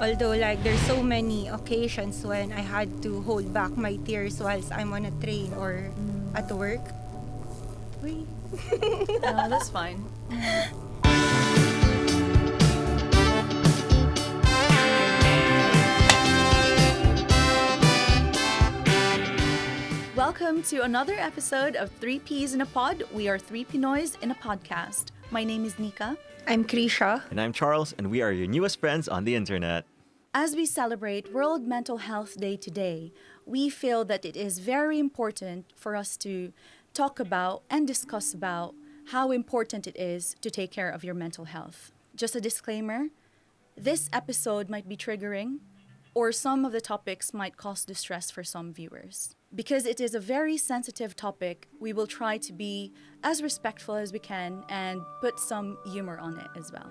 Although like there's so many occasions when I had to hold back my tears whilst I'm on a train or at work. Uy. No, that's fine. Welcome to another episode of Three Peas in a Pod. We are three Pinoys in a podcast. My name is Nika. I'm Krisha. And I'm Charles, and we are your newest friends on the internet. As we celebrate World Mental Health Day today, we feel that it is very important for us to talk about and discuss about how important it is to take care of your mental health. Just a disclaimer, this episode might be triggering, or some of the topics might cause distress for some viewers. Because it is a very sensitive topic, we will try to be as respectful as we can and put some humor on it as well.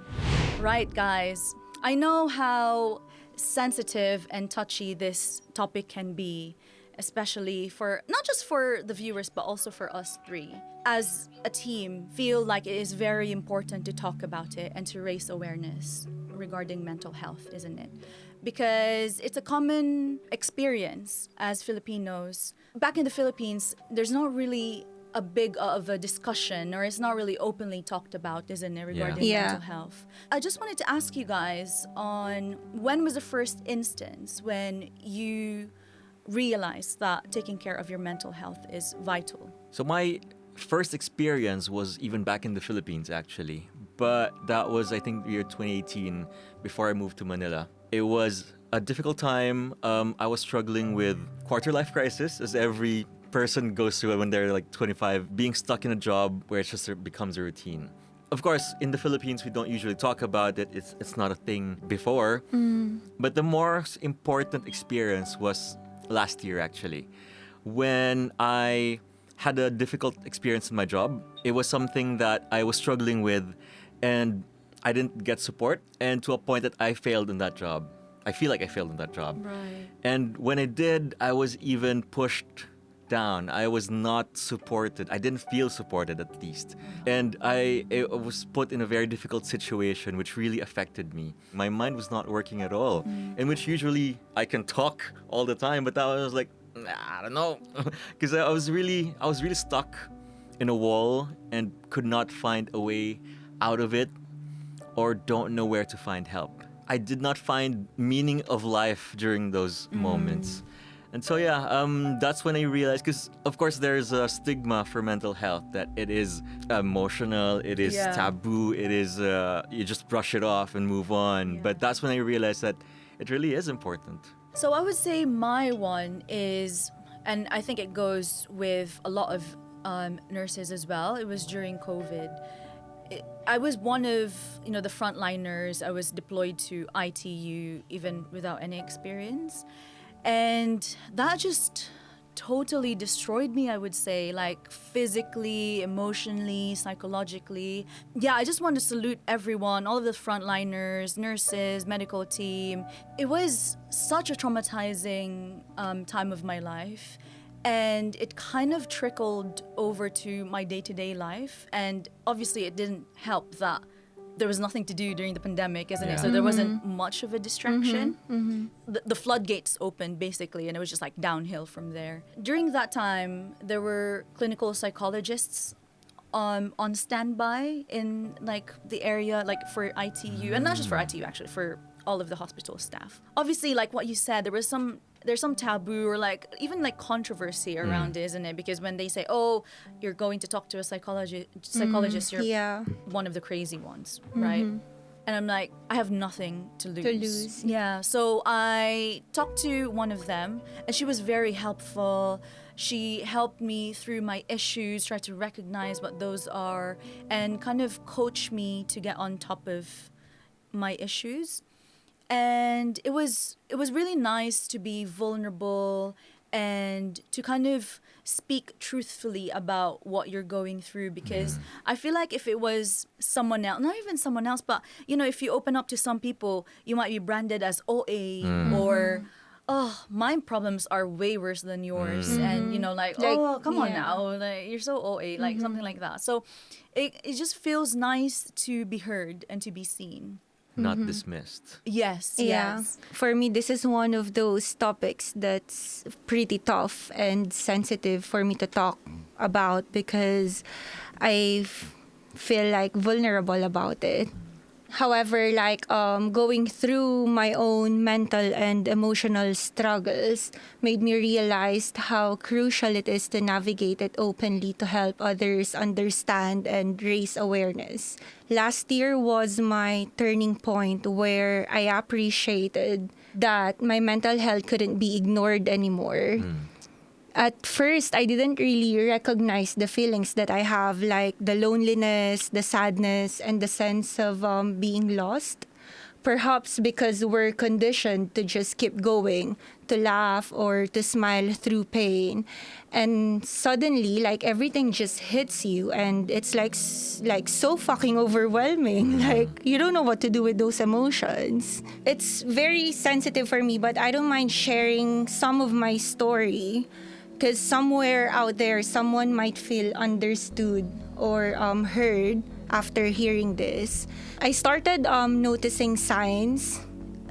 Right, guys, I know how sensitive and touchy this topic can be, especially for not just for the viewers but also for us three. As a team, feel like it is very important to talk about it and to raise awareness regarding mental health, isn't it? Because it's a common experience as Filipinos. Back in the Philippines, there's not really a big of a discussion, or it's not really openly talked about, isn't it, regarding Yeah. mental health. I just wanted to ask you guys on when was the first instance when you realized that taking care of your mental health is vital? So my first experience was even back in the Philippines, actually. But that was, I think, the year 2018, before I moved to Manila. It was a difficult time. I was struggling with quarter-life crisis, as every person goes through it when they're like 25, being stuck in a job where it just becomes a routine. Of course, in the Philippines, we don't usually talk about it. It's not a thing before. But the most important experience was last year, actually, when I had a difficult experience in my job. It was something that I was struggling with, and I didn't get support, and to a point that I failed in that job. I feel like I failed in that job. Right. And when I did, I was even pushed down. I was not supported. I didn't feel supported, at least. And I was put in a very difficult situation, which really affected me. My mind was not working at all, in which usually I can talk all the time, but that was like, I don't know, because I was really stuck in a wall and could not find a way out of it, or don't know where to find help. I did not find meaning of life during those moments. And so, that's when I realized, because of course there's a stigma for mental health, that it is emotional, it is taboo, it is, you just brush it off and move on. Yeah. But that's when I realized that it really is important. So I would say my one is, and I think it goes with a lot of nurses as well, it was during COVID. I was one of, the frontliners. I was deployed to ITU even without any experience. And that just totally destroyed me, I would say, like physically, emotionally, psychologically. Yeah, I just want to salute everyone, all of the frontliners, nurses, medical team. It was such a traumatizing time of my life. And it kind of trickled over to my day-to-day life. And obviously it didn't help that there was nothing to do during the pandemic, isn't it? So there wasn't much of a distraction. The floodgates opened, basically, and it was just like downhill from there. During that time, there were clinical psychologists on standby in like the area, like for ITU, and not just for ITU, actually, for all of the hospital staff. Obviously, like what you said, there's some taboo or like even like controversy around it, isn't it? Because when they say, "Oh, you're going to talk to a psychologist, you're Yeah. one of the crazy ones," right? And I'm like, I have nothing to lose. To lose. Yeah. So I talked to one of them, and she was very helpful. She helped me through my issues, tried to recognize what those are, and kind of coach me to get on top of my issues. And it was really nice to be vulnerable and to kind of speak truthfully about what you're going through, because I feel like if it was someone else, not even someone else, but if you open up to some people, you might be branded as OA or oh, my problems are way worse than yours, and like, oh, come on now, like you're so OA, like something like that. So it just feels nice to be heard and to be seen. not dismissed. Yes, Yeah. yes. For me, this is one of those topics that's pretty tough and sensitive for me to talk about because feel like vulnerable about it. However, like going through my own mental and emotional struggles made me realize how crucial it is to navigate it openly to help others understand and raise awareness. Last year was my turning point where I appreciated that my mental health couldn't be ignored anymore. At first, I didn't really recognize the feelings that I have, like the loneliness, the sadness, and the sense of being lost. Perhaps because we're conditioned to just keep going, to laugh or to smile through pain. And suddenly, like everything just hits you and it's like so fucking overwhelming. Like you don't know what to do with those emotions. It's very sensitive for me, but I don't mind sharing some of my story because somewhere out there, someone might feel understood or heard after hearing this. I started noticing signs,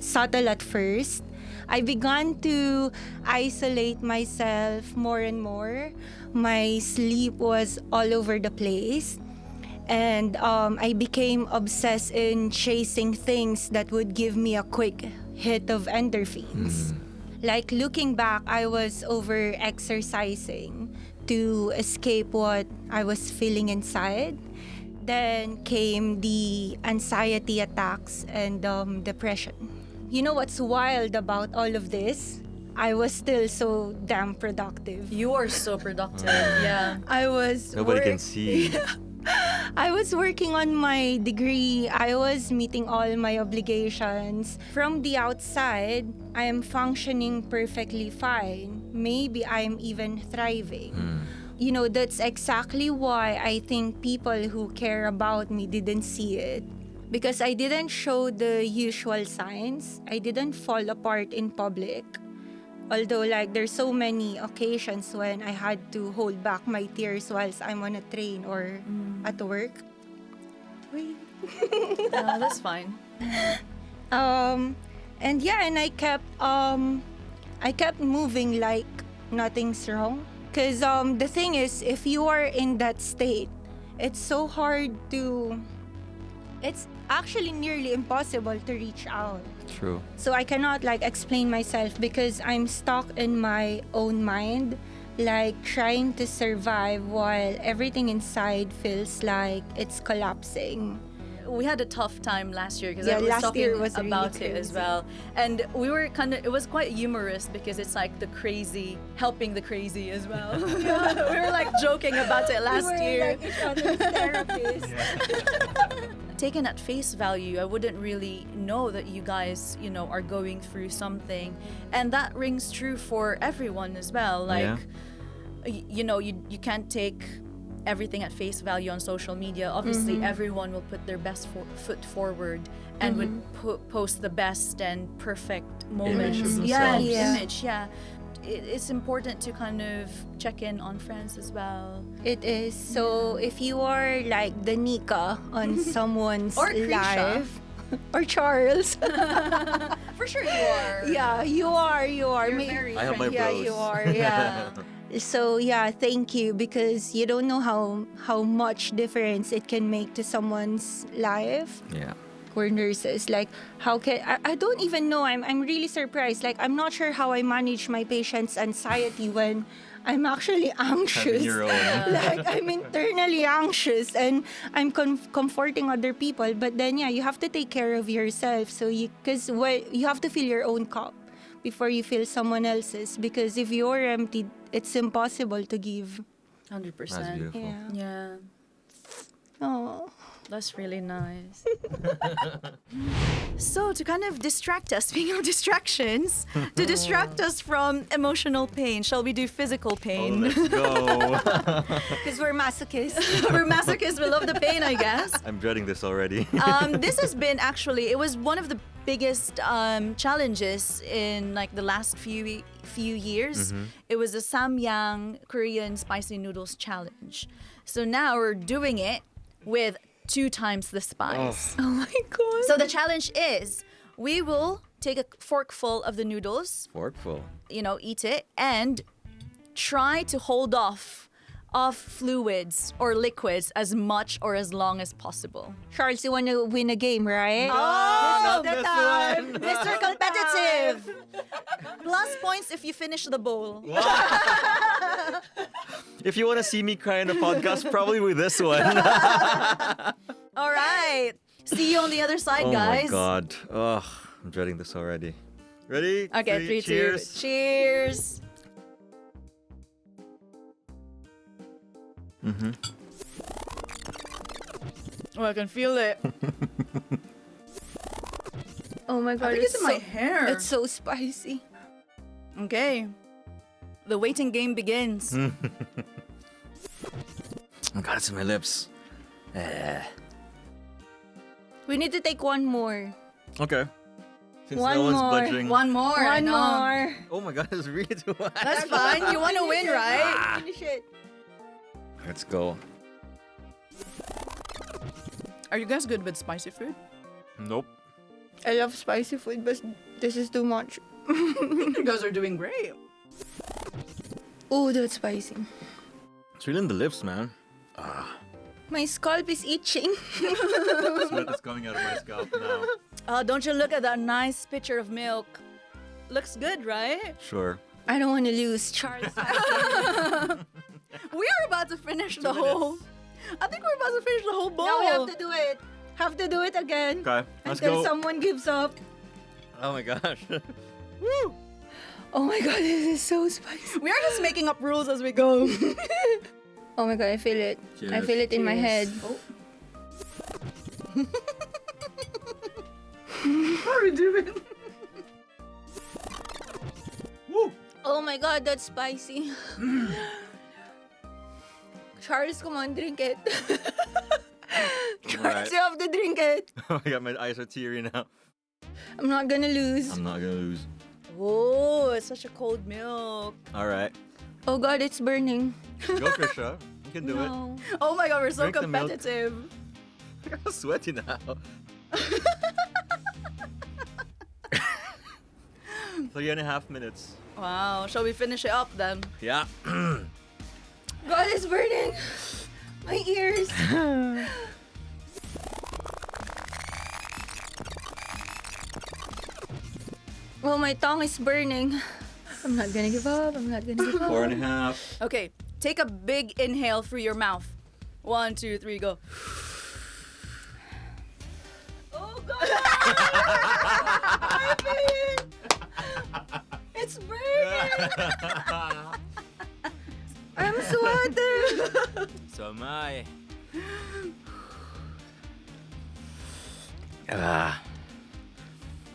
subtle at first. I began to isolate myself more and more. My sleep was all over the place. And I became obsessed in chasing things that would give me a quick hit of endorphins. Like looking back, I was over exercising to escape what I was feeling inside. Then came the anxiety attacks and depression. You know what's wild about all of this? I was still so damn productive. You are so productive. Yeah. I was Nobody can work- see. I was working on my degree. I was meeting all my obligations. From the outside, I am functioning perfectly fine. Maybe I'm even thriving. You know, that's exactly why I think people who care about me didn't see it. Because I didn't show the usual signs. I didn't fall apart in public. Although, like, there's so many occasions when I had to hold back my tears whilst I'm on a train or at work. Wait. No, that's fine. And yeah, and I kept moving like nothing's wrong. Cause the thing is, if you are in that state, it's so hard to. It's actually nearly impossible to reach out. True. So I cannot like explain myself because I'm stuck in my own mind, like trying to survive while everything inside feels like it's collapsing. We had a tough time last year because Yeah, I was last talking year was really about it as crazy. well. And we were it was quite humorous because it's like the crazy helping the crazy as well. We were like joking about it last year. Like each other's therapists. Taken at face value, I wouldn't really know that you guys, are going through something. And that rings true for everyone as well. Like, you can't take everything at face value on social media. Obviously, everyone will put their best foot forward and would post the best and perfect moments. Image of Yeah, themselves. Yeah. image, yeah. It's important to kind of check in on friends as well. It is. So if you are like the Nika on someone's Or Krisha. life, or Charles, For sure you are. yeah, you are. You're May- very I have my yeah, bros. you are. Yeah. So yeah, thank you because you don't know how much difference it can make to someone's life. Yeah. We're nurses. Like how can I don't even know. I'm really surprised. Like I'm not sure how I manage my patient's anxiety when I'm actually anxious. Having your own. Like I'm internally anxious and I'm comforting other people. But then yeah, you have to take care of yourself. So you you have to fill your own cup before you fill someone else's. Because if you're empty, it's impossible to give. 100%. That's beautiful. Yeah. Yeah. Oh. That's really nice. So to kind of distract us, speaking of distractions, to distract us from emotional pain, shall we do physical Oh, pain? let's go. Because we're masochists. We're masochists, we love the pain, I guess. I'm dreading this already. This has been it was one of the biggest challenges in like the last few years. It was the Samyang Korean spicy noodles challenge. So now we're doing it with 2 times the spice. Oh my god. So the challenge is we will take a forkful of the noodles, Forkful. eat it, and try to hold off fluids or liquids as much or as long as possible. Charles, you want to win a game, right? Oh, this one. Mr. Competitive. Plus points if you finish the bowl. If you want to see me cry in a podcast, probably with this one. All right. See you on the other side, Oh guys. my god. Ugh, I'm dreading this already. Ready? Okay, 3, 2. Cheers. Cheers. Oh, I can feel it. Oh my god. I think it's in my hair. It's so spicy. Okay. The waiting game begins. Oh god, it's in my lips. We need to take one more. Okay. Since One no one's more. budging. One more. I One know. more. Oh my god, it's really too hot. That's fine. You want to win, right? Finish it. Let's go. Are you guys good with spicy food? Nope. I love spicy food, but this is too much. You guys are doing great. Oh, that's spicy. It's really in the lips, man. My scalp is itching. Sweat is coming out of my scalp now. Don't you look at that nice pitcher of milk? Looks good, right? Sure. I don't want to lose, Charles. We are about to finish the whole. I think we're about to finish the whole bowl. Now we have to do it. Have to do it again. Okay, let's Until go. someone gives up. Oh my gosh. Woo! Oh my god, this is so spicy. We are just making up rules as we go. Oh my god, I feel it. I Cheers. feel it in my head. What are we doing? Woo! Oh my god, that's spicy. Charles, come on, drink it. Charles, Alright. you have to drink it. Oh my god, my eyes are teary now. I'm not gonna lose. I'm not gonna lose. Oh, it's such a cold milk. Alright. Oh god, it's burning. Go, Krisha. You can do it. No. Oh my god, we're so Drink the milk. competitive. I'm sweaty now. 3.5 minutes. Wow, shall we finish it up then? Yeah. God, it's burning. My ears. Oh, my tongue is burning. I'm not gonna give up. I'm not gonna give up. 4.5. Okay, take a big inhale through your mouth. 1, 2, 3, go. Oh god! My face! It's burning! I'm sweating! So am I. Ah.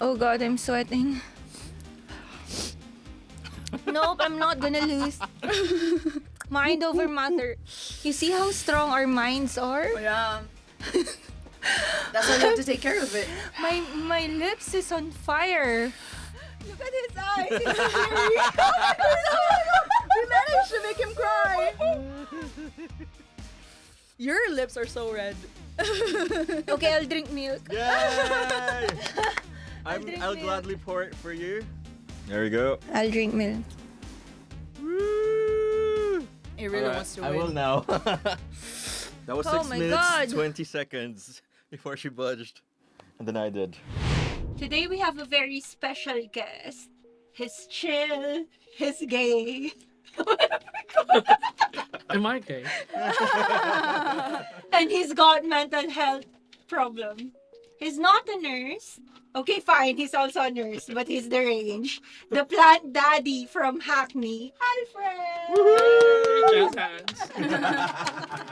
Oh god, I'm sweating. Nope, I'm not gonna lose. Mind over matter. You see how strong our minds are? Yeah. That's why you have to take care of it. My lips is on fire. Look at his eyes. He's We managed to make him cry. Your lips are so red. Okay, I'll drink milk. Yay! drink I'll milk. gladly pour it for you. There we go. I'll drink milk. Woo! He really Alright, wants to I win. will now. That was Oh 6 my minutes, God. 20 seconds before she budged. And then I did. Today we have a very special guest. He's chill, he's gay. In my case, And he's got mental health problem. He's not a nurse. Okay, fine, he's also a nurse, but he's deranged. The plant daddy from Hackney, Alfred! jazz hands.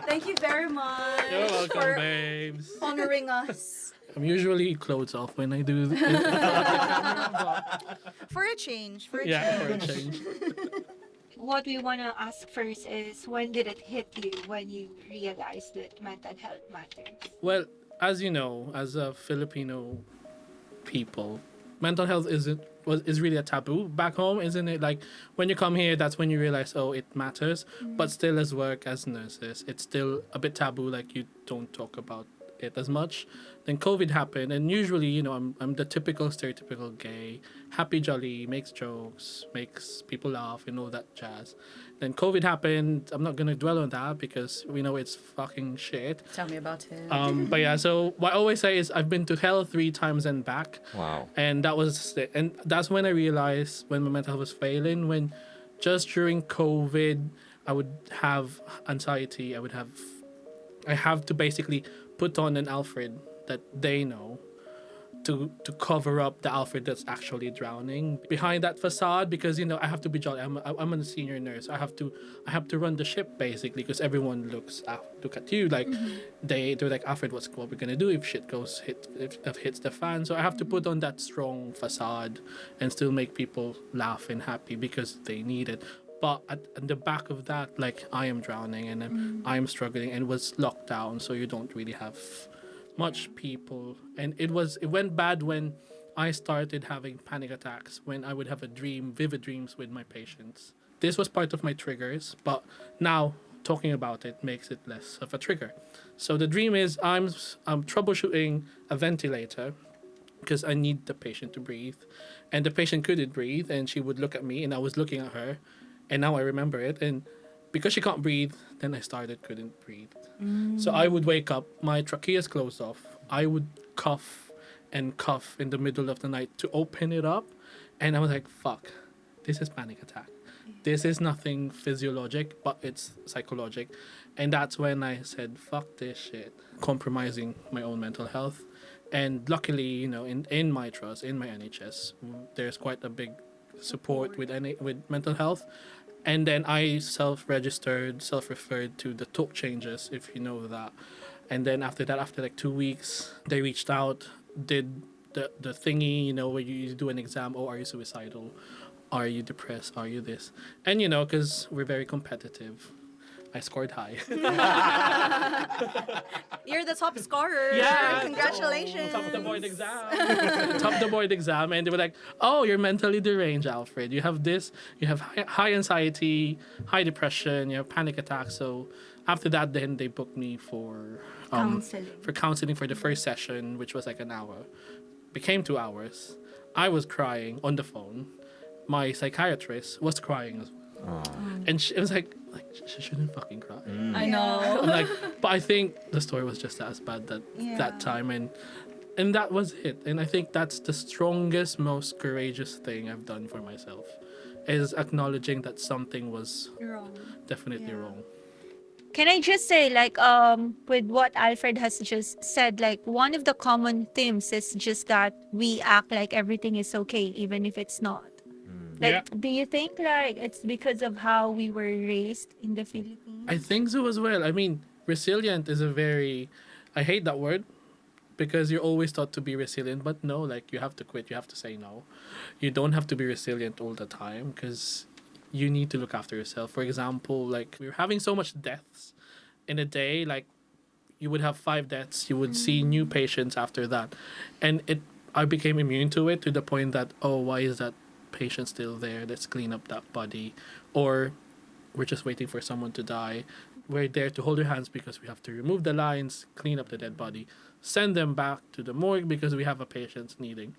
Thank you very much You're welcome, for babes. honoring us. I'm usually clothes off when I do it. For a change. For a Yeah, for a change. change. What we want to ask first is, when did it hit you when you realized that mental health matters? Well, as you know, as a Filipino people, mental health is really a taboo back home, isn't it? Like when you come here, that's when you realize, oh, it matters. But still, as work as nurses, it's still a bit taboo. Like you don't talk about it as much. Then COVID happened, and usually, I'm the typical stereotypical gay, happy, jolly, makes jokes, makes people laugh, and all that jazz. Then COVID happened. I'm not gonna dwell on that because we know it's fucking shit. Tell me about it. But yeah, so what I always say is I've been to hell 3 times and back. Wow. And that's when I realized when my mental health was failing. When just during COVID, I would have anxiety. I have to basically put on an Alfred that they know to cover up the Alfred that's actually drowning behind that facade, because I have to be jolly. I'm a senior nurse. I have to run the ship basically, because everyone look at you like they're like, Alfred, what we're gonna do if shit if hits the fan? So I have to put on that strong facade and still make people laugh and happy because they need it. But at the back of that, like, I am drowning and I am struggling, and it was locked down, so you don't really have much people. And it went bad when I started having panic attacks, when I would have vivid dreams with my patients. This was part of my triggers, but now talking about it makes it less of a trigger. So the dream is I'm troubleshooting a ventilator because I need the patient to breathe, and the patient couldn't breathe, and she would look at me, and I was looking at her. And now I remember it. And because she can't breathe, then I couldn't breathe. So I would wake up, my trachea is closed off. I would cough and cough in the middle of the night to open it up. And I was like, fuck, this is panic attack. This is nothing physiologic, but it's psychologic. And that's when I said, fuck this shit, compromising my own mental health. And luckily, in my trust, in my NHS, there's quite a big support with mental health. And then I self-referred to the talk changes, if you know that. And then after that, after like 2 weeks, they reached out, did the thingy, where you do an exam. Oh, are you suicidal? Are you depressed? Are you this? And because we're very competitive, I scored high. You're the top scorer. Yeah. Congratulations. Top of the board exam. Top of the board exam. And they were like, oh, you're mentally deranged, Alfred. You have this. You have high anxiety, high depression. You have panic attacks. So after that, then they booked me for counseling for the first session, which was like an hour. Became 2 hours. I was crying on the phone. My psychiatrist was crying as well. And it was like she shouldn't fucking cry. I know. I'm like, but I think the story was just as bad that time, and that was it. And I think that's the strongest, most courageous thing I've done for myself, is acknowledging that something was definitely wrong. Can I just say, like, with what Alfred has just said, like, one of the common themes is just that we act like everything is okay, even if it's not. Like, do you think, like, it's because of how we were raised in the Philippines? I think so as well. I mean, resilient is I hate that word, because you're always taught to be resilient, but no, like, you have to quit, you have to say no. You don't have to be resilient all the time, because you need to look after yourself. For example, like, we're having so much deaths in a day, like, you would have 5 deaths, you would see new patients after that. And I became immune to it, to the point that, oh, why is that patient still there? Let's clean up that body. Or we're just waiting for someone to die. We're there to hold their hands because we have to remove the lines, clean up the dead body, send them back to the morgue because we have a patient needing.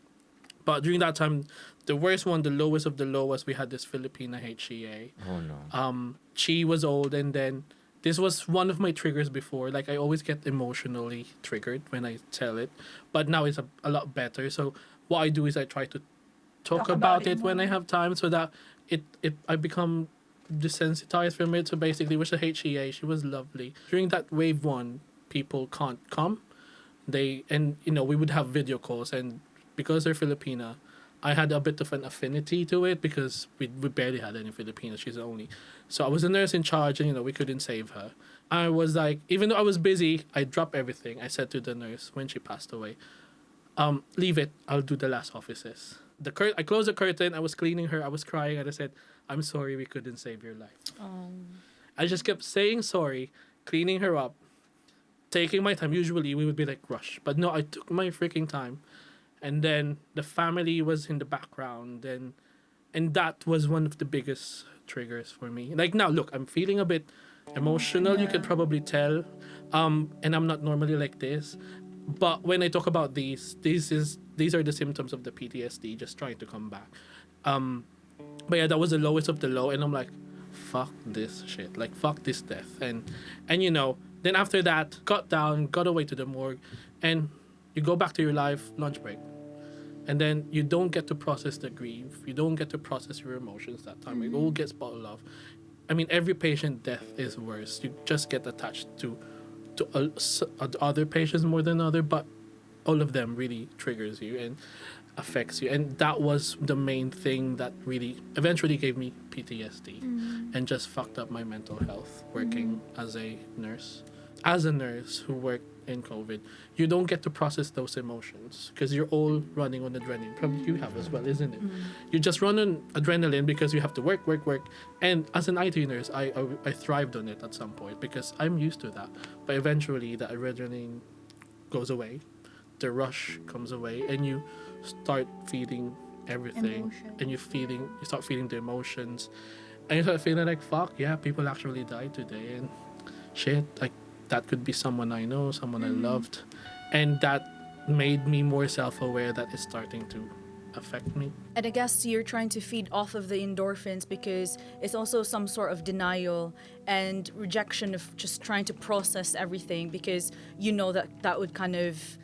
But during that time, the worst one, the lowest of the lowest, we had this Filipino HCA. Oh no. She was old, and then this was one of my triggers before. Like, I always get emotionally triggered when I tell it, but now it's a lot better. So what I do is I try to talk about it when I have time, so that I become desensitized from it. So basically, with the HCA, she was lovely. During that wave 1, people can't come. We would have video calls, and because they're Filipina, I had a bit of an affinity to it, because we barely had any Filipinos. She's the only. So I was a nurse in charge, and we couldn't save her. I was like, even though I was busy, I dropped everything. I said to the nurse when she passed away, leave it, I'll do the last offices. I closed the curtain, I was cleaning her, I was crying, and I said, I'm sorry we couldn't save your life. I just kept saying sorry, cleaning her up, taking my time. Usually we would be like, rush. But no, I took my freaking time. And then the family was in the background, and that was one of the biggest triggers for me. Like, now, look, I'm feeling a bit emotional, you could probably tell. And I'm not normally like this. But when I talk about these are the symptoms of the PTSD just trying to come back. But yeah, that was the lowest of the low, and I'm like, fuck this shit, like fuck this death, and then after that, got down, got away to the morgue, and you go back to your life, lunch break, and then you don't get to process the grief, you don't get to process your emotions that time. It all gets bottled off. I mean, every patient death is worse. You just get attached to other patients more than other, but all of them really triggers you and affects you, and that was the main thing that really eventually gave me PTSD and just fucked up my mental health working as a nurse. As a nurse who worked in COVID, you don't get to process those emotions because you're all running on adrenaline. Probably you have as well, isn't it? You just run on adrenaline because you have to work. And as an IT nurse, I thrived on it at some point because I'm used to that. But eventually, the adrenaline goes away, the rush comes away, and you start feeling everything. Emotion. And you start feeling the emotions, and you start feeling like, fuck yeah, people actually died today, and shit, like that could be someone I know, someone I loved, and that made me more self-aware that it's starting to affect me. And I guess you're trying to feed off of the endorphins because it's also some sort of denial and rejection of just trying to process everything because you know that would kind of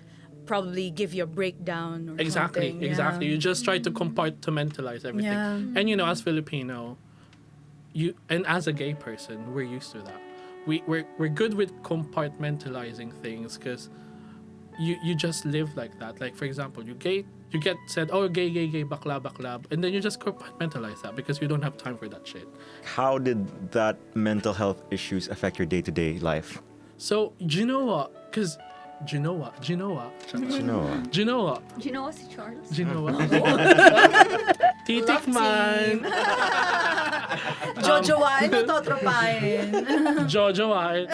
probably give you a breakdown or something. Exactly. Yeah. You just try to compartmentalize everything. Yeah. And as Filipino, and as a gay person, we're used to that. We're good with compartmentalizing things because you just live like that. Like, for example, you get said, oh, gay, bakla, and then you just compartmentalize that because you don't have time for that shit. How did that mental health issues affect your day-to-day life? So, do you know what? Because, do you know what? You know, si Charles? Do you know what? Titik man! Jojowain o totropain? Jojowain.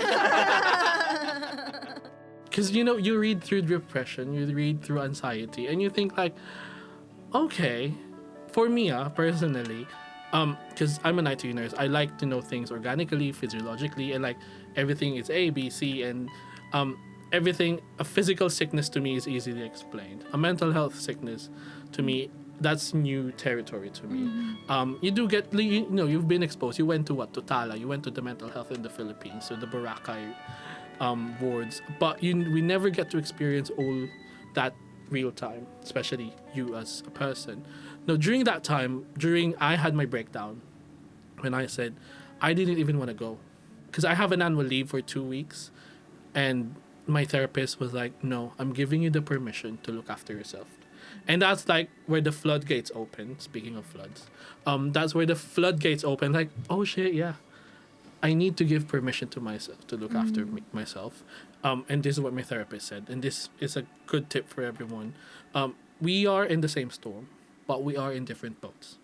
Because, you read through depression, you read through anxiety, and you think like, okay, for me, personally, because I'm an IT nurse, I like to know things organically, physiologically, and like everything is A, B, C, and everything, a physical sickness to me is easily explained. A mental health sickness, to me, that's new territory to me. You do get, you've been exposed. You went to what? To Tala. You went to the mental health in the Philippines, to the Boracay wards. But we never get to experience all that real time, especially you as a person. Now, during that time, I had my breakdown when I said, I didn't even want to go. Because I have an annual leave for 2 weeks. And my therapist was like, no, I'm giving you the permission to look after yourself. And that's like where the floodgates open. Speaking of floods, that's where the floodgates open. Like, oh shit, yeah, I need to give permission to myself to look after myself. And this is what my therapist said. And this is a good tip for everyone. We are in the same storm, but we are in different boats.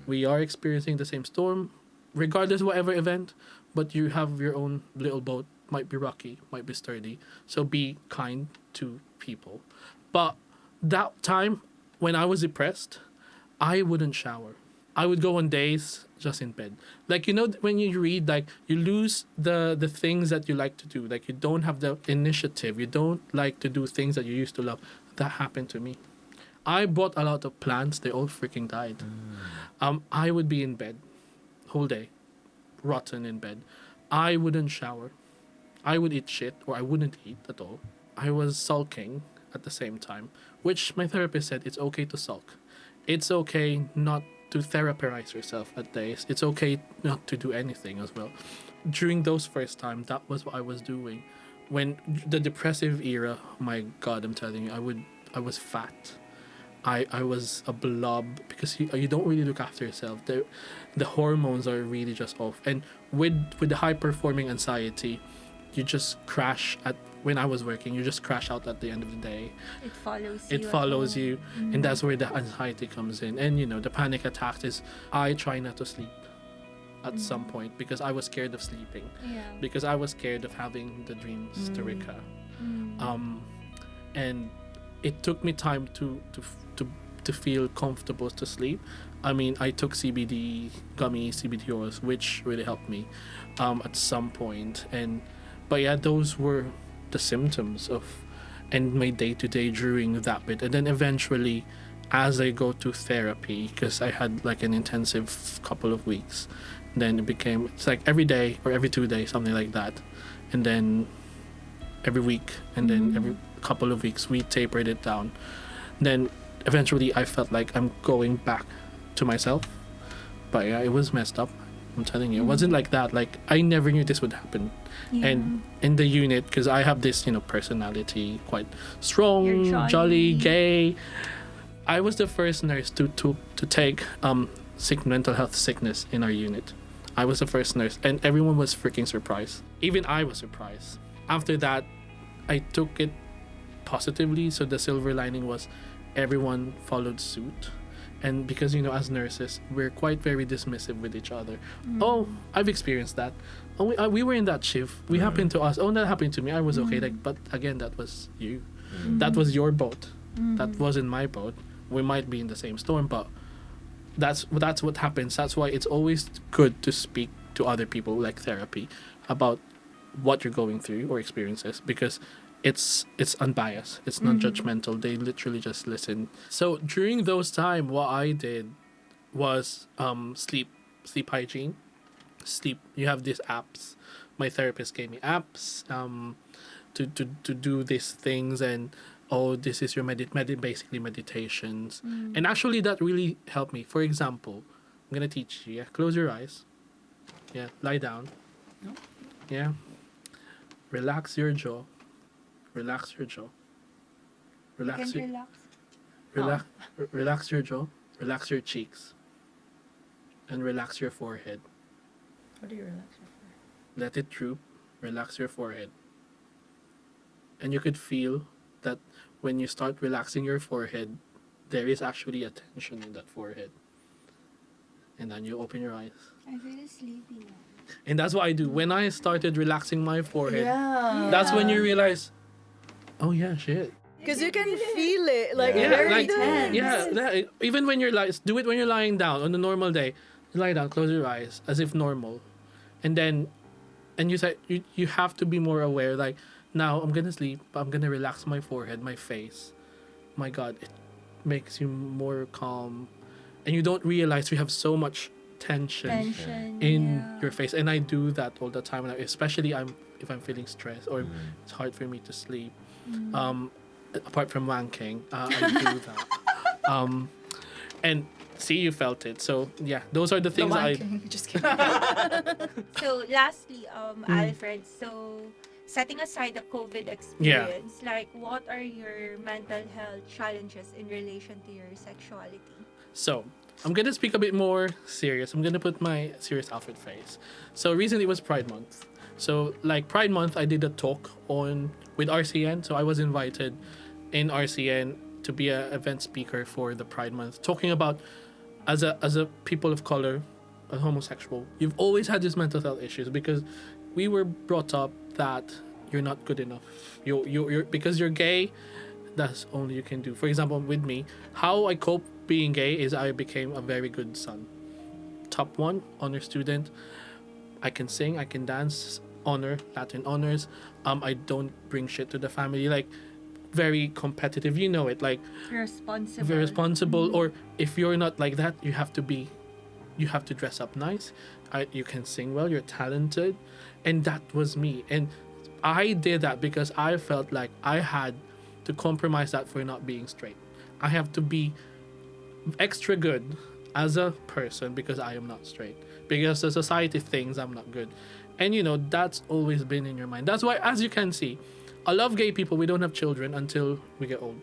We are experiencing the same storm, regardless of whatever event. But you have your own little boat. Might be rocky, might be sturdy. So be kind to people. But that time when I was depressed, I wouldn't shower. I would go on days just in bed. Like, when you read, like, you lose the things that you like to do. Like, you don't have the initiative. You don't like to do things that you used to love. That happened to me. I bought a lot of plants. They all freaking died. I would be in bed whole day, rotten in bed. I wouldn't shower. I would eat shit, or I wouldn't eat at all. I was sulking at the same time, which my therapist said it's okay to sulk. It's okay not to therapize yourself at days. It's okay not to do anything as well. During those first times, that was what I was doing. When the depressive era, my God, I'm telling you, I was fat. I was a blob because you don't really look after yourself. The hormones are really just off. And with the high-performing anxiety, you just crash when I was working, you just crash out at the end of the day. It follows you. And that's where the anxiety comes in. And the panic attacks is, I try not to sleep at some point because I was scared of sleeping. Yeah. Because I was scared of having the dreams to recur. And it took me time to feel comfortable to sleep. I mean, I took CBD oils, which really helped me at some point. But yeah, those were the symptoms of, and my day-to-day during that bit. And then eventually, as I go to therapy, because I had like an intensive couple of weeks, then it's like every day or every 2 days, something like that. And then every week, and then every couple of weeks, we tapered it down. Then eventually I felt like I'm going back to myself. But yeah, it was messed up. I'm telling you, it wasn't like that. Like, I never knew this would happen. Yeah. And in the unit, because I have this, personality, quite strong, You're jolly, gay. I was the first nurse to take mental health sickness in our unit. I was the first nurse, and everyone was freaking surprised. Even I was surprised. After that, I took it positively. So the silver lining was everyone followed suit. And because, as nurses, we're quite very dismissive with each other. Oh, I've experienced that. Oh, we were in that shift. We happened to us. Oh, that happened to me. I was okay. But again, that was you. That was your boat. That wasn't my boat. We might be in the same storm, but that's what happens. That's why it's always good to speak to other people, like therapy, about what you're going through or experiences, because it's unbiased, it's non-judgmental. They literally just listen. So during those time, what I did was sleep hygiene. You have these apps. My therapist gave me apps to do these things, and this is your basically meditations. And actually that really helped me. For example, I'm gonna teach you. Yeah, close your eyes. Yeah, lie down. Yeah, relax your jaw. Relax your jaw. Relax your relax your jaw. Relax your cheeks. And relax your forehead. What do you relax your Let it droop. Relax your forehead. And you could feel that when you start relaxing your forehead, there is actually a tension in that forehead. And then you open your eyes. I feel sleepy now. And that's what I do. When I started relaxing my forehead, Yeah. that's when you realize, oh yeah, shit. Because you can feel it, like Yeah, very like tense. even when you're do it when you're lying down on a normal day. You lie down, close your eyes as if normal, and you say you have to be more aware. Like, now I'm gonna sleep, but I'm gonna relax my forehead, my face. My God, it makes you more calm, and you don't realize you have so much tension in your face. And I do that all the time, especially if I'm feeling stressed or it's hard for me to sleep. Apart from wanking, I do that. And see, you felt it. So yeah, those are the things Just kidding. So lastly, Alfred, so setting aside the COVID experience, like what are your mental health challenges in relation to your sexuality? So I'm gonna speak a bit more serious. I'm gonna put my serious Alfred face. So recently was Pride Month. So like Pride Month, I did a talk with RCN. So I was invited in RCN to be an event speaker for the Pride Month, talking about as a people of color, a homosexual, you've always had these mental health issues because we were brought up that you're not good enough. You're because you're gay, that's only you can do. For example, with me, how I cope being gay is I became a very good son. Top 1 honor student. I can sing, I can dance, honor, Latin honors. I don't bring shit to the family. Like, very competitive, you know it. Like, Responsible. very responsible. Or if you're not like that, you have to dress up nice. You can sing well, you're talented. And that was me. And I did that because I felt like I had to compromise that for not being straight. I have to be extra good as a person because I am not straight. Because the society thinks I'm not good. And that's always been in your mind. That's why, as you can see, I love gay people. We don't have children until we get old.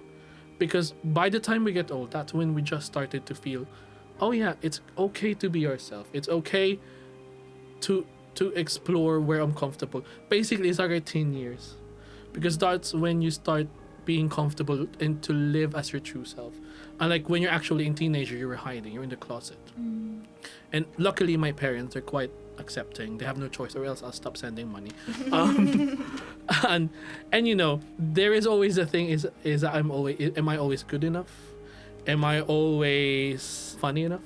Because by the time we get old, that's when we just started to feel, oh yeah, it's okay to be yourself. It's okay to explore where I'm comfortable. Basically, it's like our teen years. Because that's when you start being comfortable and to live as your true self. Unlike when you're actually in teenager, you were hiding, you're in the closet. And luckily, my parents are quite accepting. They have no choice, or else I'll stop sending money. And there is always a thing: is that am I always good enough? Am I always funny enough?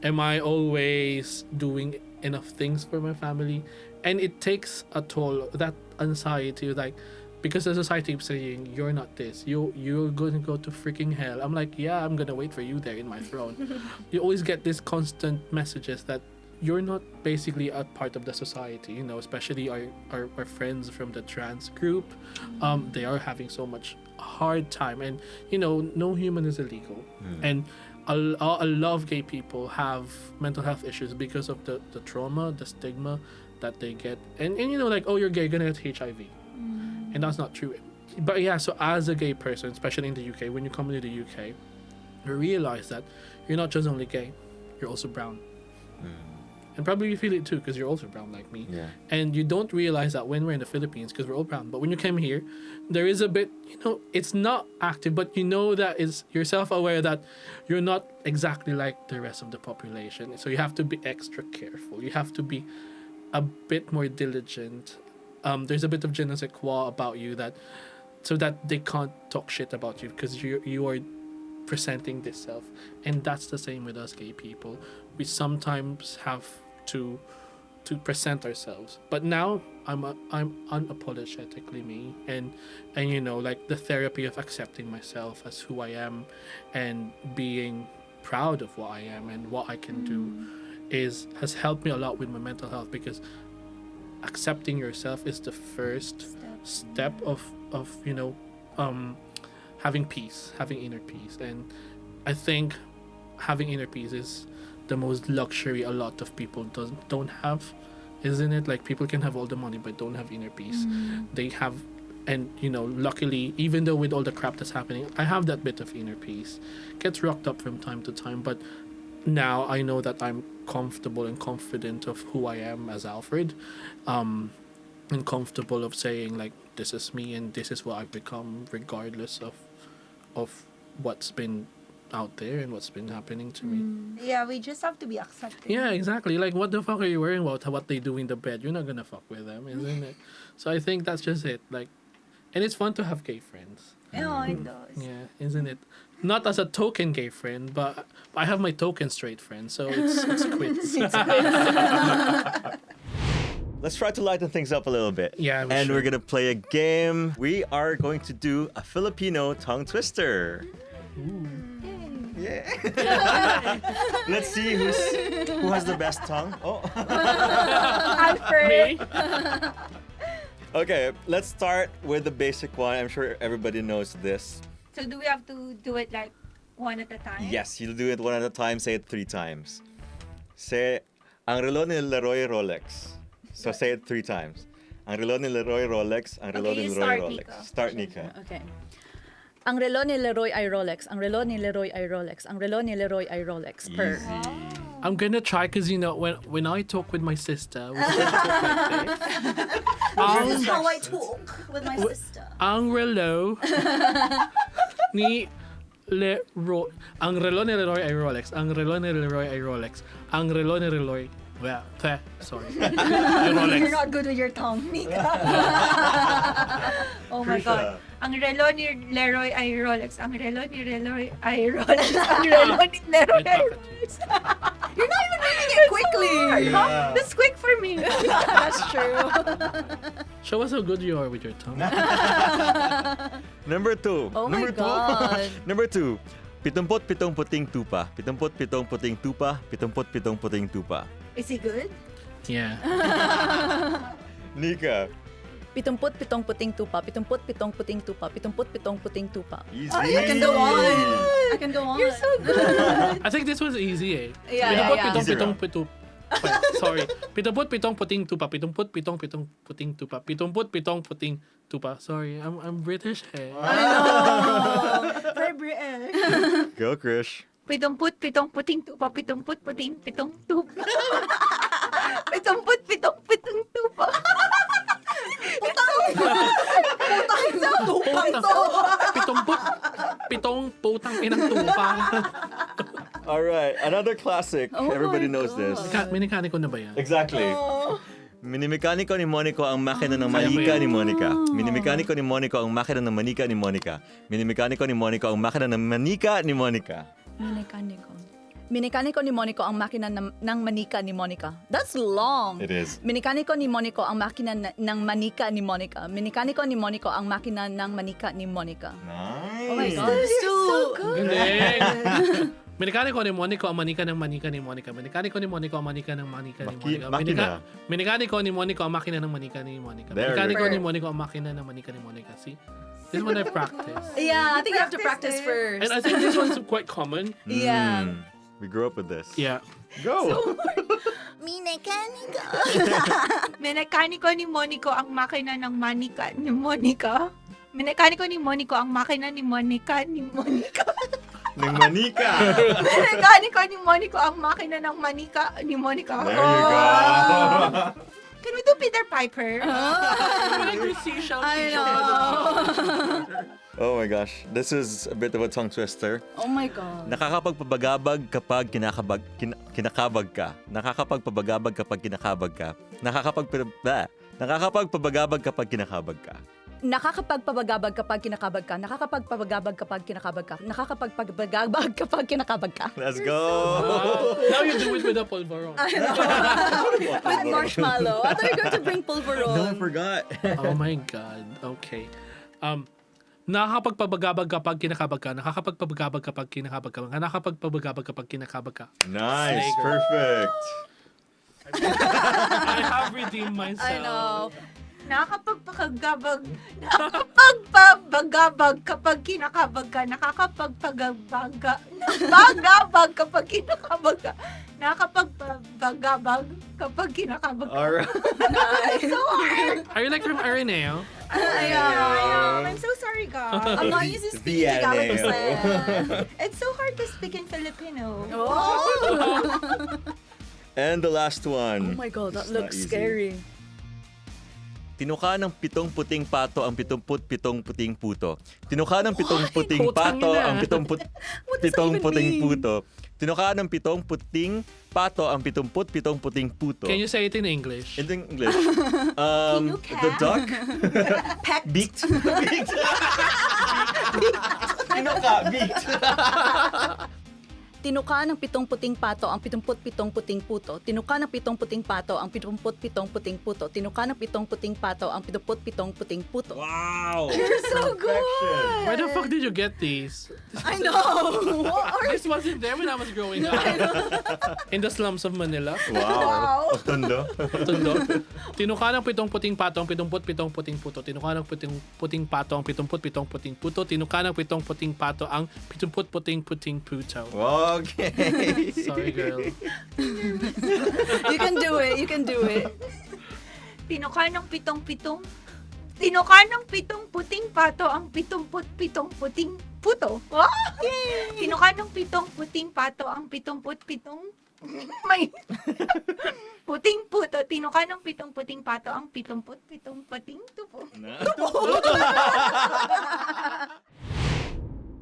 Am I always doing enough things for my family? And it takes a toll. That anxiety, like, because the society keeps saying you're not this, you're going to go to freaking hell. I'm like, yeah, I'm gonna wait for you there in my throne. You always get these constant messages that you're not basically a part of the society, you know, especially our friends from the trans group. They are having so much hard time, and you know, no human is illegal. And a lot of gay people have mental health issues because of the trauma, the stigma that they get. And you know, like, oh, you're gay, you're gonna get HIV. And that's not true. But yeah, so as a gay person, especially in the UK, when you come into the UK, you realize that you're not just only gay, you're also brown. And probably you feel it too, because you're also brown like me. Yeah. And you don't realize that when we're in the Philippines, because we're all brown. But when you came here, there is a bit, you know, it's not active, but you know that you're self-aware that you're not exactly like the rest of the population. So you have to be extra careful. You have to be a bit more diligent. There's a bit of je ne sais quoi about you so that they can't talk shit about you, because you are presenting this self. And that's the same with us gay people. We sometimes have to present ourselves, but now I'm unapologetically me, and you know, like, the therapy of accepting myself as who I am and being proud of what I am and what I can do has helped me a lot with my mental health, because accepting yourself is the first step of you know, having peace, having inner peace. And I think having inner peace is the most luxury a lot of people don't have, isn't it? Like, people can have all the money but don't have inner peace. They have, and you know, luckily, even though with all the crap that's happening, I have that bit of inner peace. Gets rocked up from time to time, but now I know that I'm comfortable and confident of who I am as Alfred, and comfortable of saying, like, this is me and this is what I've become, regardless of what's been out there and what's been happening to me. Yeah, we just have to be accepting. Yeah, exactly. Like, what the fuck are you worrying about? What they do in the bed? You're not gonna fuck with them, isn't it? So I think that's just it. Like, and it's fun to have gay friends. Oh, it does. Yeah, isn't it? Not as a token gay friend, but I have my token straight friend, so it's quits. Let's try to lighten things up a little bit. Yeah, we and should. we're gonna play a game. We are going to do a Filipino tongue twister. Yeah. Let's see who has the best tongue. Oh. Alfred. Me? Okay, let's start with the basic one. I'm sure everybody knows this. So do we have to do it like one at a time? Yes, you'll do it one at a time. Say it 3 times. Say, ang relo ni Leroy Rolex. So say it 3 times. Ang relo ni Leroy Rolex. Ang relo Okay, ni you Leroy start, Rolex. Nika. Start, Nika. Okay. Ang relo ni Leroy ay Rolex. Ang relo ni Leroy ay Rolex. Ang relo ni Leroy ay Rolex. Per. Easy. I'm gonna try, because you know, when I talk with my sister, we talk like this. This is how I talk with my sister. Ang relo ni Leroy. Ang relo ni Leroy ay Rolex. Ang relo ni Leroy ay Rolex. Ang relo ni Leroy. Well, sorry. Ay Rolex. You're not good with your tongue, Nika. Oh my God. Ang relo ni Leroy ay Rolex. Ang relo ni Leroy ay Rolex. Ang relo ni Leroy ay Rolex. You're not even reading it quickly. Yeah. That's quick for me. That's true. Show us how good you are with your tongue. Number 2. Oh my Number God. Number 2. 77 puting tupa. 77 puting tupa. 77 puting tupa. Is he good? Yeah. Nika. 77 puting tupa. 77 puting tupa. 77 puting tupa. Easy. I can go on. I can go on. You're so good. I think this was easy, eh. Yeah, yeah. Sorry. 77 puting tupa. 77 puting tupa. 77 puting tupa. Sorry, I'm British, eh. Very British. Go, Krish. 77 puting tupa. 77 pitong tupa. 77 pitong tupa. Pitong putang inang tupa. All right, another classic. Oh Everybody my knows God. this. Minikaniko na ba yan? Exactly. Minimekaniko ni Monico ang makina ng manika ni Monica. Minimekaniko ni Monico ang makina ng manika ni Monica. Minimekaniko ni Monico ang makina ng manika ni Monica. Minikaniko. Minikaniko ni Monico ang makina ng manika ni Monica. That's long. It is. Minikaniko ni Monico ang makina ng manika ni Monica. Minikaniko ni Monico ang makina ng manika ni Monica. Nice. Oh my God. So good. Galing. Minikaniko ni Monico ang manika ng manika ni Monica. Minikaniko ni Monico ang manika ng manika ni Monica. Makina. Minikaniko ni Monico ang makina ng manika ni Monica. There Minikaniko you go. ni Monico ang makina ng manika ni Monica. See? This is what I practice. Yeah, I think you have to practice Practice first. And I think this one's quite common. Yeah. We grew up with this. Yeah. Go. Minikaniko ni Monico ang makina ng manika ni Monica. Minikaniko ni Monico ang makina ni Monica ni Monica. Ng manika. Minikaniko ni Monico ang makina ng manika ni Monica. There you go. Can we do Peter Piper? I know. Oh my gosh. This is a bit of a tongue twister. Oh my God. Nakakapagpabagabag kapag kinakabag ka. Nakakapagpabagabag kapag kinakabag ka. Nakakapagpabagabag kapag kinakabag ka. Nakakapagpabagabag kapag kinakabag ka. Nakakapagpabagabag kapag kinakabag ka. Nakakapagpabagabag kapag kinakabag ka. Let's go. Now you do it with a pulveron. With marshmallow. I thought you were going to bring pulveron. No, I forgot. Oh my God. Okay. Nakakapagpabagabag kapag kinakabag ka. Nakakapagpabagabag kapag kinakabag ka. Nakakapagpabagabag kapag kinakabag ka. Nice. Snake. Perfect. I have redeemed myself. I know. Nakakapagpabagabag kapag kinakabag ka. Nakakapagpagabag kapag kinakabag ka. Nakakapagpabagabag kapag kinakabag ka. All right. So hard. Are you like from Araneo? I am. I'm so sorry, guys. I'm not used to speaking Tagalog. It's so hard to speak in Filipino. Oh. And the last one. Oh my God, that It's not looks easy. scary. Tinuka ng 7 puting pato ang 77 puting puto. Tinuka ng 7 puting Putang pato ina. ang 7 What does that even puting mean? puto. Tinuka ng 7 puting pato ang 77 puting puto. Can you say it in English? In English. Tinuka. The duck beaked. Beaked. Tinuka, beaked. Tinuka ng 7 puting pato ang 77 puting puto. Tinuka ng 7 puting pato ang 77 puting puto. Tinuka ng 7 puting pato ang 77 puting puto. Wow. You're so good. Where the fuck did you get these? I know. This wasn't there when I was growing up. In the slums of Manila. Wow. Otondo. Tundo. Tinuka ng 7 puting pato ang 77 puting puto. Tinuka ng 7 puting pato ang 77 puting puto. Tinuka ng 7 puting pato ang 70 puting puto. Okay. Sorry, girl. You can do it. You can do it. Tinuka ng 7 Tinuka ng 7 puting pato ang 77 puting puto. Wow! Tinuka ng 7 puting pato ang 77 may puting puto. Tinuka ng 7 puting pato ang 77 puting tupo.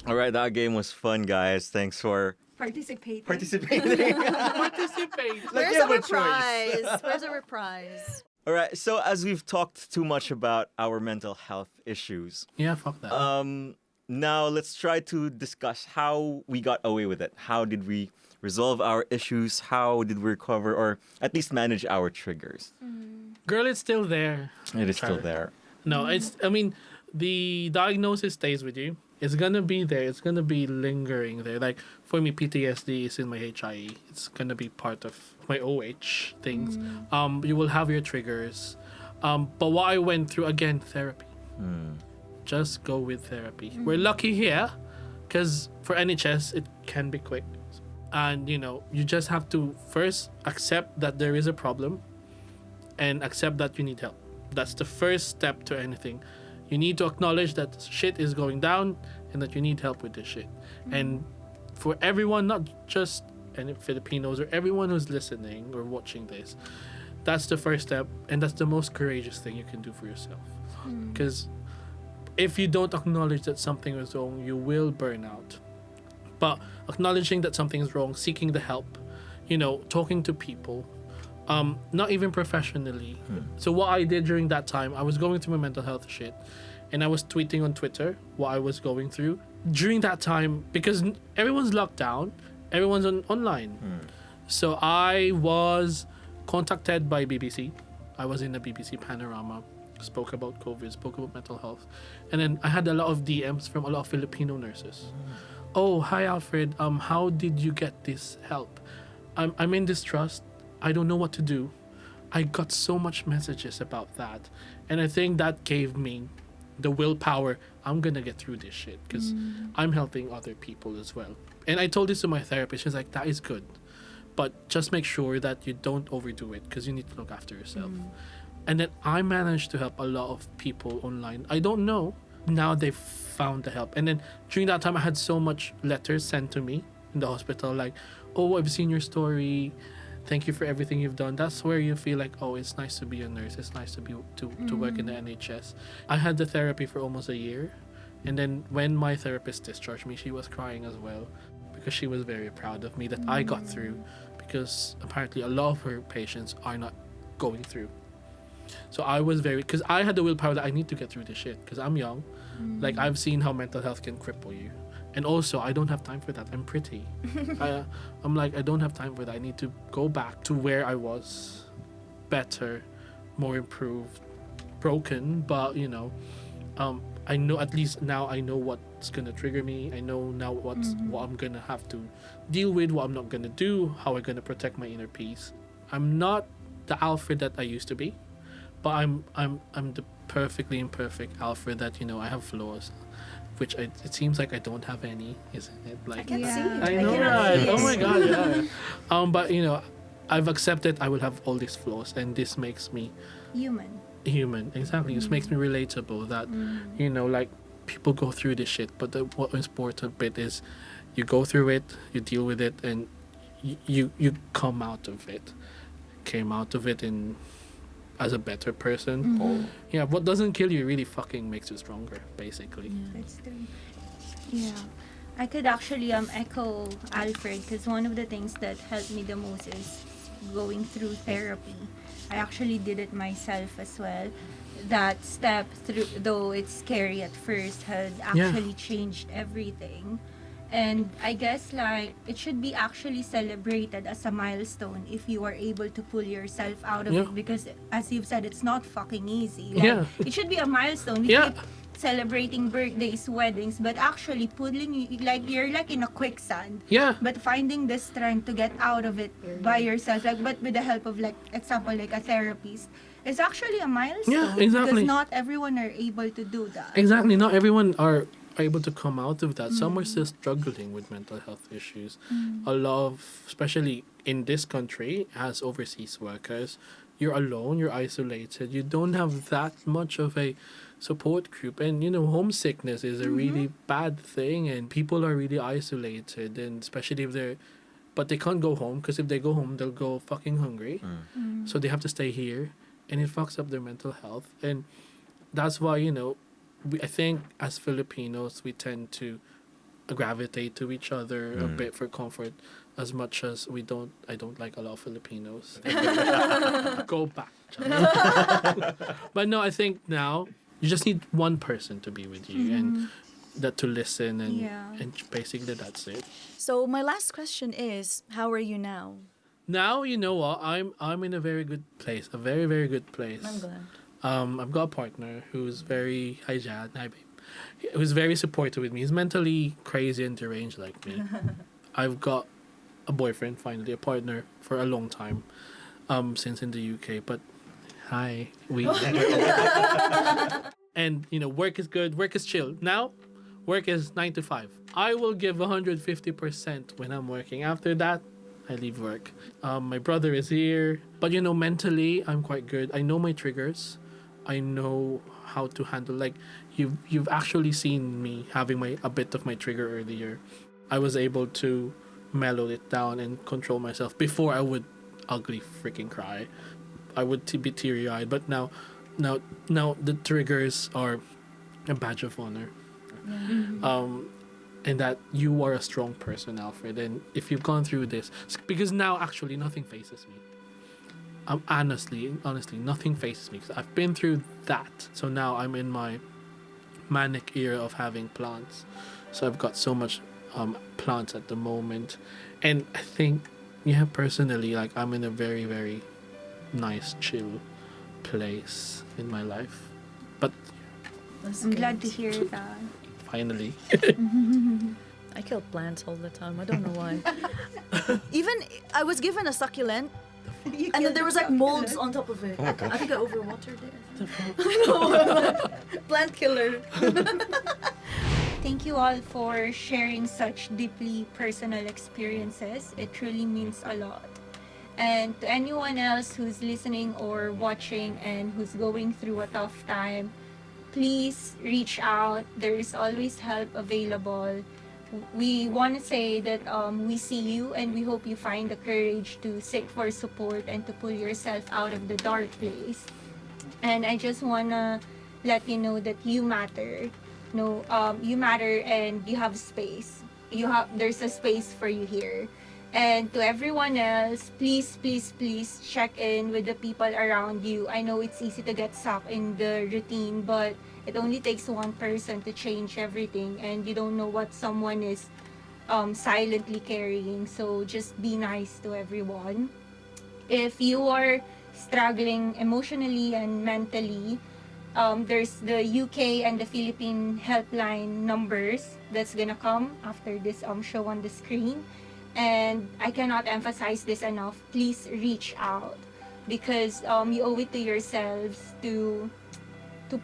All right, that game was fun, guys. Thanks for Participating. participating. Participate. Where's give our a choice. prize? Where's our prize? All right, so as we've talked too much about our mental health issues, Yeah, fuck that. now let's try to discuss how we got away with it. How did we resolve our issues? How did we recover or at least manage our triggers? Girl, it's still there. It is still Sure. there. No, I mean, the diagnosis stays with you. It's gonna be there. It's gonna be lingering there. Like, for me, PTSD is in my HIE. It's gonna be part of my OH things. You will have your triggers. But what I went through, again, therapy. Just go with therapy. We're lucky here, because for NHS, it can be quick. And, you just have to first accept that there is a problem and accept that you need help. That's the first step to anything. You need to acknowledge that shit is going down and that you need help with this shit. And for everyone, not just any Filipinos or everyone who's listening or watching this, that's the first step, and that's the most courageous thing you can do for yourself. Because if you don't acknowledge that something is wrong, you will burn out. But acknowledging that something is wrong, seeking the help, talking to people, not even professionally. So what I did during that time, I was going through my mental health shit, and I was tweeting on Twitter what I was going through during that time, because everyone's locked down everyone's online. So I was contacted by BBC. I was in the BBC Panorama, spoke about COVID, spoke about mental health. And then I had a lot of DMs from a lot of Filipino nurses. Oh, hi Alfred, how did you get this help? I'm in distrust. I don't know what to do. I got so much messages about that. And I think that gave me the willpower. I'm gonna get through this shit because I'm helping other people as well. And I told this to my therapist. She's like, that is good. But just make sure that you don't overdo it because you need to look after yourself. And then I managed to help a lot of people online. I don't know. Now they've found the help. And then during that time, I had so much letters sent to me in the hospital like, oh, I've seen your story. Thank you for everything you've done. That's where you feel like, oh, it's nice to be a nurse. It's nice to be to work in the NHS. I had the therapy for almost a year. And then when my therapist discharged me, she was crying as well because she was very proud of me that I got through, because apparently a lot of her patients are not going through. So I was because I had the willpower that I need to get through this shit because I'm young. Like, I've seen how mental health can cripple you. And also, I don't have time for that. I'm pretty. I'm like, I don't have time for that. I need to go back to where I was, better, more improved, broken, but I know, at least now I know what's gonna trigger me. I know now what I'm gonna have to deal with, what I'm not gonna do, how I'm gonna protect my inner peace. I'm not the Alfred that I used to be, but I'm the perfectly imperfect Alfred that I have flaws, which it seems like I don't have any, isn't it? Like, I can see Yeah. it. I know, cannot right? see Oh it. my god, yeah. But I've accepted I will have all these flaws, and this makes me human. Exactly. This makes me relatable. That like, people go through this shit, but what important bit is you go through it, you deal with it, and you come out of it. Came out of it as a better person. Yeah, what doesn't kill you really fucking makes you stronger, basically. That's true. Yeah. I could actually echo Alfred, because one of the things that helped me the most is going through therapy. I actually did it myself as well. That step through, though it's scary at first, had actually changed everything. And I guess like it should be actually celebrated as a milestone if you are able to pull yourself out of it, because as you've said, it's not fucking easy. Like, it should be a milestone. We keep celebrating birthdays, weddings, but actually pulling, like, you're like in a quicksand. But finding the strength to get out of it by yourself, like, but with the help of, like, example, like a therapist, is actually a milestone. Yeah, exactly. Because not everyone are able to do that. Exactly. Not everyone are able to come out of that. Some are still struggling with mental health issues. A lot of, especially in this country, as overseas workers, you're alone, you're isolated, you don't have that much of a support group, and homesickness is a really bad thing, and people are really isolated, and especially if but they can't go home, because if they go home they'll go fucking hungry. So they have to stay here, and it fucks up their mental health. And that's why I think as Filipinos, we tend to gravitate to each other a bit for comfort, as much as I don't like a lot of Filipinos. Go back. But no, I think now you just need one person to be with you and that to listen, and basically that's it. So my last question is, how are you now? Now, you know what? I'm in a very good place. A very, very good place. I'm glad. I've got a partner who's very who's very supportive with me. He's mentally crazy and deranged like me. I've got a boyfriend, finally, a partner for a long time, since in the UK. But hi, and work is good. Work is chill. Now, work is 9 to 5. I will give 150% when I'm working. After that, I leave work. My brother is here, but mentally I'm quite good. I know my triggers. I know how to handle, like, you've actually seen me having a bit of my trigger earlier. I was able to mellow it down and control myself. Before, I would ugly freaking cry. I would be teary-eyed, but now the triggers are a badge of honor. And that you are a strong person, Alfred. And if you've gone through this, because now actually nothing faces me. Honestly, nothing faces me, because I've been through that. So now I'm in my manic era of having plants. So I've got so much plants at the moment, And I think, yeah, personally, like I'm in a very, very nice, chill place in my life. But That's I'm good. glad to hear that. finally, I kill plants all the time. I don't know why. Even I was given a succulent, and then there was like molds on top of it. I think I overwatered it. I know. Plant killer. Thank you all for sharing such deeply personal experiences. It truly means a lot. And to anyone else who's listening or watching and who's going through a tough time, please reach out. There is always help available. We want to say that we see you and we hope you find the courage to seek for support and to pull yourself out of the dark place. And I just want to let you know that you matter. No, you matter and you have space. There's a space for you here. And to everyone else, please, please, please check in with the people around you. I know it's easy to get stuck in the routine, but it only takes one person to change everything, and you don't know what someone is silently carrying. So just be nice to everyone. If you are struggling emotionally and mentally, there's the UK and the Philippine helpline numbers that's gonna come after this show on the screen. And I cannot emphasize this enough. Please reach out because you owe it to yourselves to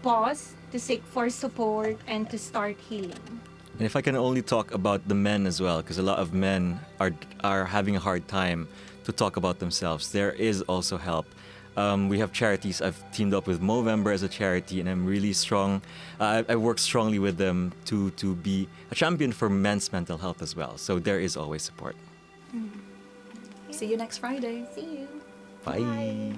pause, to seek for support, and to start healing. And if I can only talk about the men as well, because a lot of men are having a hard time to talk about themselves, there is also help. We have charities. I've teamed up with Movember as a charity, and I'm really strong. I work strongly with them to be a champion for men's mental health as well. So there is always support. See you next Friday. See you. Bye.